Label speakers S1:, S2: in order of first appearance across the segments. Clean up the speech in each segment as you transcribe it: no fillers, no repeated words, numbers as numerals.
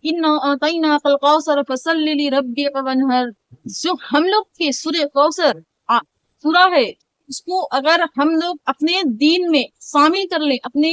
S1: इन्ना अतैनाकल कौसर फसल्लि लिरब्बिक वन्हर। जो हम लोग के सूरह कौसर सूरा है, उसको अगर हम लोग अपने दीन में शामिल कर लें, अपने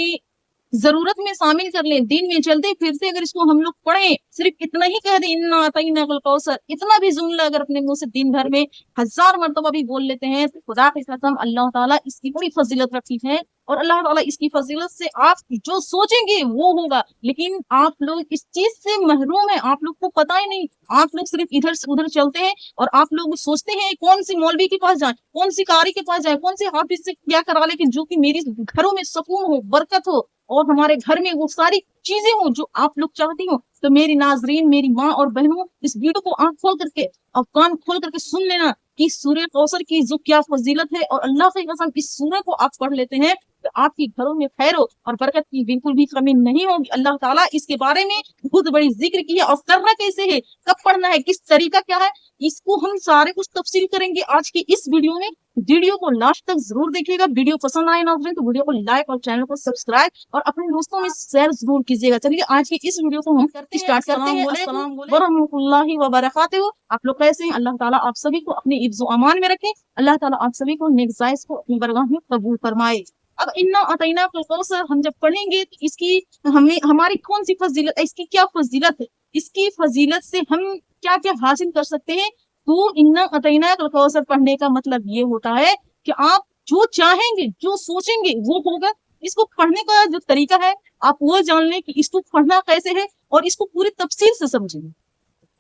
S1: जरूरत में शामिल कर लें, दीन में चलते फिरते अगर इसको हम लोग पढ़ें, सिर्फ इतना ही कह दें इन्ना अतैनाकल कौसर, इतना भी जुमला अगर अपने मुंह से दिन भर में 1000 मरतबा भी बोल लेते हैं, तो खुदा की कसम अल्लाह ताला इसकी बड़ी फजीलत रखी है। और अल्लाह ताला इसकी फजीलत से आप जो सोचेंगे वो होगा। लेकिन आप लोग इस चीज से महरूम है, आप लोग को पता ही नहीं। आप लोग सिर्फ इधर से उधर चलते हैं और आप लोग सोचते हैं कौन सी मौलवी के पास जाए, कौन सी कारी के पास जाए, कौन से हाफिज से क्या करा ले कि जो कि मेरे घरों में सुकून हो, बरकत हो और हमारे घर में वो सारी चीजें हो जो आप लोग चाहती हो। तो मेरी नाजरीन, मेरी माँ और बहनों, इस वीडियो को आंख खोल करके और कान खोल करके सुन लेना कि सूरह कौसर की जो क्या फजीलत है। और अल्लाह की कसम इस सूरह को आप पढ़ लेते हैं तो आपके घरों में खैर हो और बरकत की बिल्कुल भी कमी नहीं होगी। अल्लाह ताला इसके बारे में बहुत बड़ी जिक्र की है। और करना कैसे है, कब पढ़ना है, किस तरीका क्या है, इसको हम सारे कुछ तफसील करेंगे आज की इस वीडियो में। वीडियो को लास्ट तक जरूर देखिएगा। वीडियो पसंद आए नाज़रीन तो वीडियो को लाइक और चैनल को सब्सक्राइब और अपने दोस्तों में शेयर जरूर कीजिएगा। चलिए आज की इस वीडियो को हम स्टार्ट करते हैं। अस्सलाम वरहमतुल्लाहि व बरकातहू। आप लोग कैसे हैं? अल्लाह ताला आप सभी को अपने इज्जो अमान में रखे। अल्लाह ताला आप सभी को नेक जायज को अपनी बरगाह में कबूल फरमाए। अब इन्ना अतैनाकल कौसर हम जब पढ़ेंगे तो इसकी हमें हमारी कौन सी फजीलत है, इसकी क्या फजीलत है, इसकी फजीलत से हम क्या क्या हासिल कर सकते हैं। तो इन्ना अतैनाकल कौसर पढ़ने का मतलब ये होता है कि आप जो चाहेंगे, जो सोचेंगे वो होगा। इसको पढ़ने का जो तरीका है आप वो जान लें कि इसको पढ़ना कैसे है और इसको पूरी तफसील से समझेंगे,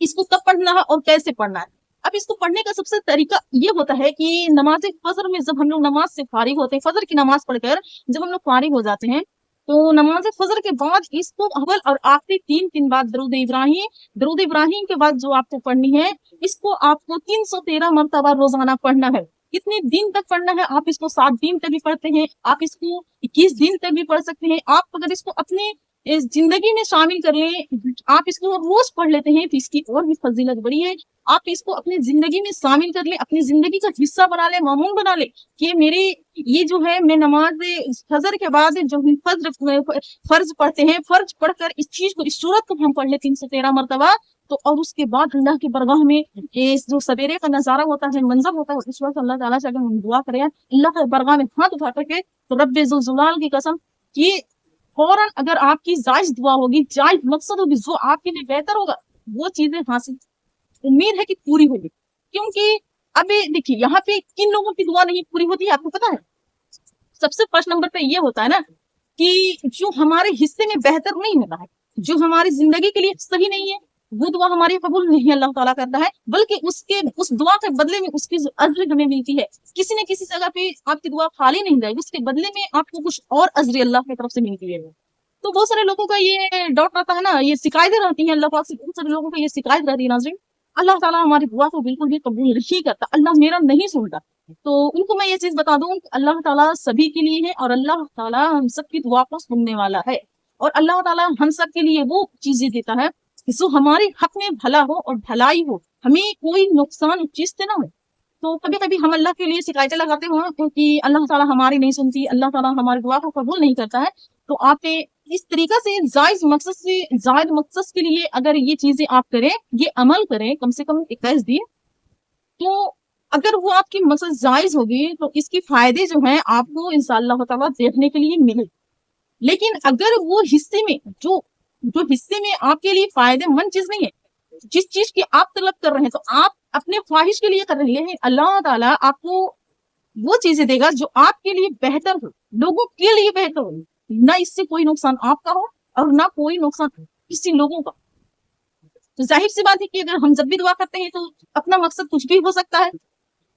S1: इसको कब पढ़ना है और कैसे पढ़ना है। अब इसको पढ़ने का सबसे तरीका ये होता है कि नमाज फजर में जब हम लोग नमाज से फारिग होते हैं, फजर की नमाज पढ़कर जब हम लोग फारिग हो जाते हैं, तो नमाज फजर के बाद इसको अव्वल और आखिरी 3 बार दरूद इब्राहिम के बाद जो आपको पढ़नी है, इसको आपको 313 मरतबा रोजाना पढ़ना है। कितने दिन तक पढ़ना है? आप इसको 7 दिन तक भी पढ़ते हैं, आप इसको 21 दिन तक भी पढ़ सकते हैं। आप अगर इसको अपने इस जिंदगी में शामिल कर लें, आप इसको रोज पढ़ लेते हैं तो इसकी और भी फजीलत बड़ी है। आप इसको अपनी जिंदगी में शामिल कर लें, अपनी जिंदगी का हिस्सा बना ले, मामूल बना ले कि मेरी ये जो है मैं नमाज फजर के बाद जो फर्ज पढ़ते हैं, फर्ज पढ़कर इस चीज को, इस सूरत को हम पढ़ ले 313 मरतबा। तो और उसके बाद अल्लाह की बरगाह में इस जो सवेरे का नजारा होता है, मंजर होता है, उस वक्त अल्लाह ताला से अगर हम दुआ करें अल्लाह की बरगाह में हाथ उठा करके, तो रब्बे जुल जलाल की कसम कि फौरन अगर आपकी जायज दुआ होगी, जायज मकसद होगी, जो आपके लिए बेहतर होगा, वो चीजें हासिल उम्मीद है कि पूरी होगी। क्योंकि अभी देखिए यहाँ पे किन लोगों की दुआ नहीं पूरी होती है आपको पता है? सबसे फर्स्ट नंबर पे ये होता है ना कि जो हमारे हिस्से में बेहतर नहीं होता है, जो हमारी जिंदगी के लिए सही नहीं है, वो दुआ हमारी कबूल नहीं अल्लाह ताला करता है, बल्कि उस दुआ के बदले में उसकी अज्र हमें मिलती है। किसी न किसी जगह पे आपकी दुआ खाली नहीं जाएगी, उसके बदले में आपको कुछ और अज्र अल्लाह की तरफ से मिलती है। तो बहुत सारे लोगों का ये डाउट रहता है ना, ये शिकायतें रहती हैं अल्लाह पाक से, बहुत सारे लोगों का ये शिकायत रहती है नाज़रीन, अल्लाह ताला हमारी दुआ को बिल्कुल भी कबूल नहीं करता, अल्लाह मेरा नहीं सुनता। तो उनको मैं ये चीज बता दूं कि अल्लाह ताला सभी के लिए है और अल्लाह ताला हम सब की दुआ को सुनने वाला है। और अल्लाह ताला हम सब के लिए वो चीजें देता है जो हमारे हक में भला हो और भलाई हो, हमें कोई नुकसान चीज से ना हो। तो कभी कभी हम अल्लाह के लिए शिकायतें लगाते हो क्योंकि अल्लाह ताला हमारी नहीं सुनती, अल्लाह ताला हमारी दुआ को कबूल नहीं करता है। तो आप इस तरीका से जायज मकसद के लिए अगर ये चीजें आप करें, ये अमल करें कम से कम 21 दिन, तो अगर वो आपकी मकसद जायज होगी तो इसके फायदे जो हैं आपको इंशाअल्लाह ताला देखने के लिए मिले। लेकिन अगर वो हिस्से में जो हिस्से में आपके लिए फायदेमंद चीज नहीं है, जिस चीज की आप तलब कर रहे हैं, तो आप अपने ख्वाहिश के लिए कर रहे हैं, अल्लाह ताला आपको वो चीजें देगा जो आपके लिए बेहतर हो, लोगों के लिए बेहतर हो। ना इससे कोई नुकसान आपका हो और ना कोई नुकसान किसी लोगों का। तो जाहिर सी बात है कि अगर हम जब भी दुआ करते हैं तो अपना मकसद कुछ भी हो सकता है।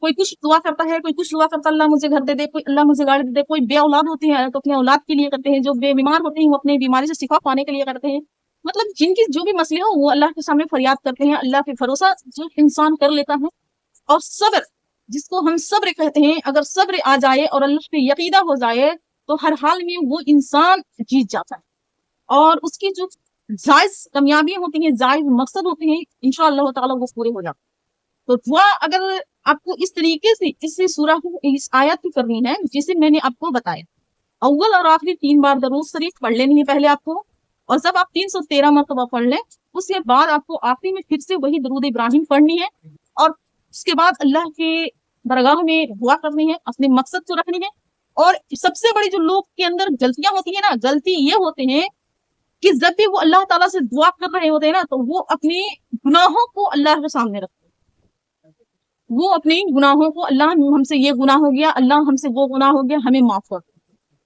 S1: कोई कुछ दुआ करता है, कोई कुछ दुआ करता है अल्लाह मुझे घर दे दे, कोई अल्लाह मुझे गाड़ी दे दे, कोई बे औलाद होती है तो अपने औलाद के लिए करते हैं, जो बेबीमार होते हैं वो अपने बीमारी से शिफा पाने के लिए करते हैं। मतलब जिनकी जो भी मसले हो वो अल्लाह के सामने फरियाद करते हैं। अल्लाह पे भरोसा जो इंसान कर लेता है और सब्र, जिसको हम सब्र कहते हैं, अगर सब्र आ जाए और अल्लाह पे यकीदा हो जाए तो हर हाल में वो इंसान जीत जाता है और उसकी जो जायज कामयाबियां होती हैं, जायज मकसद होते हैं, इंशाअल्लाह ताला वो पूरे हो जाते हैं। तो दुआ अगर आपको इस तरीके से इस सूरह को, इस आयत की करनी है जिसे मैंने आपको बताया, अव्वल और आखिरी 3 बार दरूद शरीफ पढ़ लेनी है पहले आपको। اور جب آپ 313 مرتبہ پڑھ لیں اس کے بعد آپ کو آخری میں پھر سے وہی درود ابراہیم پڑھنی ہے اور اس کے بعد اللہ کے درگاہ میں دعا کرنی ہے، اپنے مقصد کو رکھنی ہے۔ اور سب سے بڑی جو لوگ کے اندر غلطیاں ہوتی ہیں نا، غلطی یہ ہوتے ہیں کہ جب بھی وہ اللہ تعالیٰ سے دعا کر رہے ہوتے ہیں نا تو وہ اپنی گناہوں کو اللہ کے سامنے رکھتے ہیں، وہ اپنی گناہوں کو، اللہ ہم سے یہ گناہ ہو گیا، اللہ ہم سے وہ گناہ ہو گیا، ہمیں معاف کر،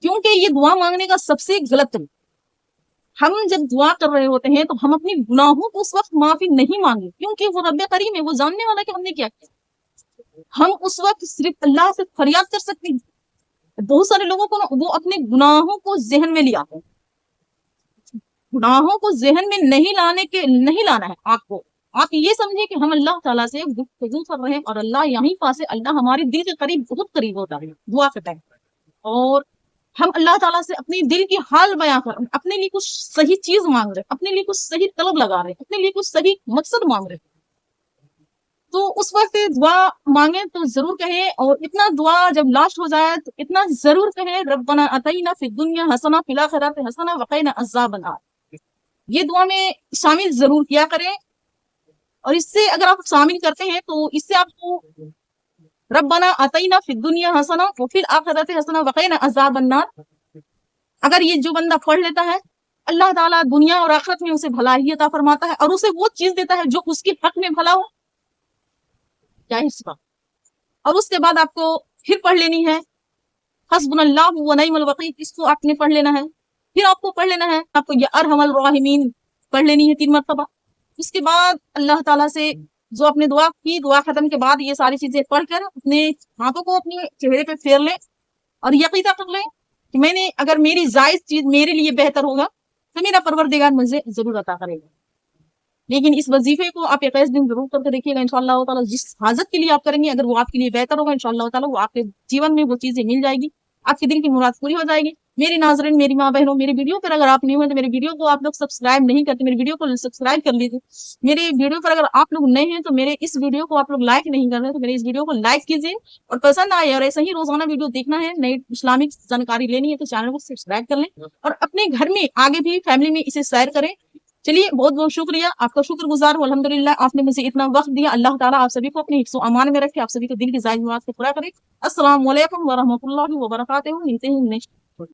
S1: کیونکہ یہ دعا مانگنے کا سب سے غلط طریقہ۔ ہم جب دعا کر رہے ہوتے ہیں تو ہم اپنی گناہوں کو اس وقت معافی نہیں مانگے، کیونکہ وہ رب کریم ہے، وہ جاننے والا کہ ہم نے کیا کیا۔ ہم اس وقت صرف اللہ سے فریاد کر سکتے ہیں۔ بہت سارے لوگوں کو وہ اپنے گناہوں کو ذہن میں لیا ہے، گناہوں کو ذہن میں نہیں لانا ہے آپ کو۔ آپ یہ سمجھے کہ ہم اللہ تعالیٰ سے گفتگو کر رہے ہیں اور اللہ یہیں پاس ہے، اللہ ہمارے دل کے قریب، بہت قریب ہوتا ہے دعا کے ٹائم، اور ہم اللہ تعالیٰ سے اپنے دل کی حال بیان کر، اپنے لیے کچھ صحیح چیز مانگ رہے، اپنے لیے کچھ صحیح طلب لگا رہے، اپنے لیے کچھ صحیح مقصد مانگ رہے، تو اس وقت دعا مانگیں تو ضرور کہیں، اور اتنا دعا جب لاسٹ ہو جائے تو اتنا ضرور کہیں ربنا آتینا فی الدنیا حسنہ فی الآخرۃ حسنہ وقنا عذاب النار۔ یہ دعا میں شامل ضرور کیا کریں، اور اس سے اگر آپ شامل کرتے ہیں تو اس سے آپ کو ربنا آتینا فی الدنیا حسنہ وفی الآخرۃ حسنہ وقنا عذاب النار، اگر یہ جو بندہ پڑھ لیتا ہے اللہ تعالیٰ دنیا اور آخرت میں اسے بھلائی عطا فرماتا ہے اور اسے وہ چیز دیتا ہے جو اس کے حق میں بھلا ہو، اور اس کے بعد آپ کو پھر پڑھ لینی ہے حسبنا اللہ و نعم الوکیل، اس کو آپ نے پڑھ لینا ہے، پھر آپ کو پڑھ لینا ہے، آپ کو یہ ارحم الراحمین پڑھ لینی ہے 3 مرتبہ۔ اس کے بعد اللہ تعالیٰ سے جو اپنے دعا کی، دعا ختم کے بعد یہ ساری چیزیں پڑھ کر اپنے ہاتھوں کو اپنے چہرے پہ پھیر لیں اور یقین کر لیں کہ میں نے، اگر میری جائز چیز میرے لیے بہتر ہوگا تو میرا پروردگار مجھے ضرور عطا کرے گا۔ لیکن اس وظیفے کو آپ 21 دن ضرور کر کے دیکھیے گا، انشاءاللہ تعالیٰ جس حاجت کے لیے آپ کریں گے اگر وہ آپ کے لیے بہتر ہوگا انشاءاللہ تعالیٰ وہ آپ کے جیون میں وہ چیزیں مل جائے گی، آپ کے دل کی مراد پوری ہو جائے گی۔ میری ناظرین، میری ماں بہنوں، میری ویڈیو پر اگر آپ نہیں ہوئے تو میری ویڈیو کو آپ لوگ سبسکرائب نہیں کرتے، میری ویڈیو کو سبسکرائب کر لیجیے۔ میری ویڈیو پر اگر آپ لوگ نئے ہیں تو میرے اس ویڈیو کو آپ لوگ لائک نہیں کر رہے تو میرے اس ویڈیو کو لائک کیجیے، اور پسند آئے اور ایسا ہی روزانہ ویڈیو دیکھنا ہے، نئی اسلامک جانکاری لینی ہے تو چینل کو سبسکرائب کر لیں اور اپنے گھر میں آگے بھی فیملی میں اسے شیئر کریں۔ چلیے، بہت بہت شکریہ، آپ کا شکر گزار ہوں، الحمدللہ آپ نے مجھے اتنا وقت دیا۔ اللہ تعالیٰ آپ سبھی کو اپنے حفظ و امان میں رکھے، آپ سبھی کو دل کی جائز مراد سے پورا کرے۔ السلام علیکم ورحمۃ اللہ وبرکاتہ، ملتے ہیں نیکسٹ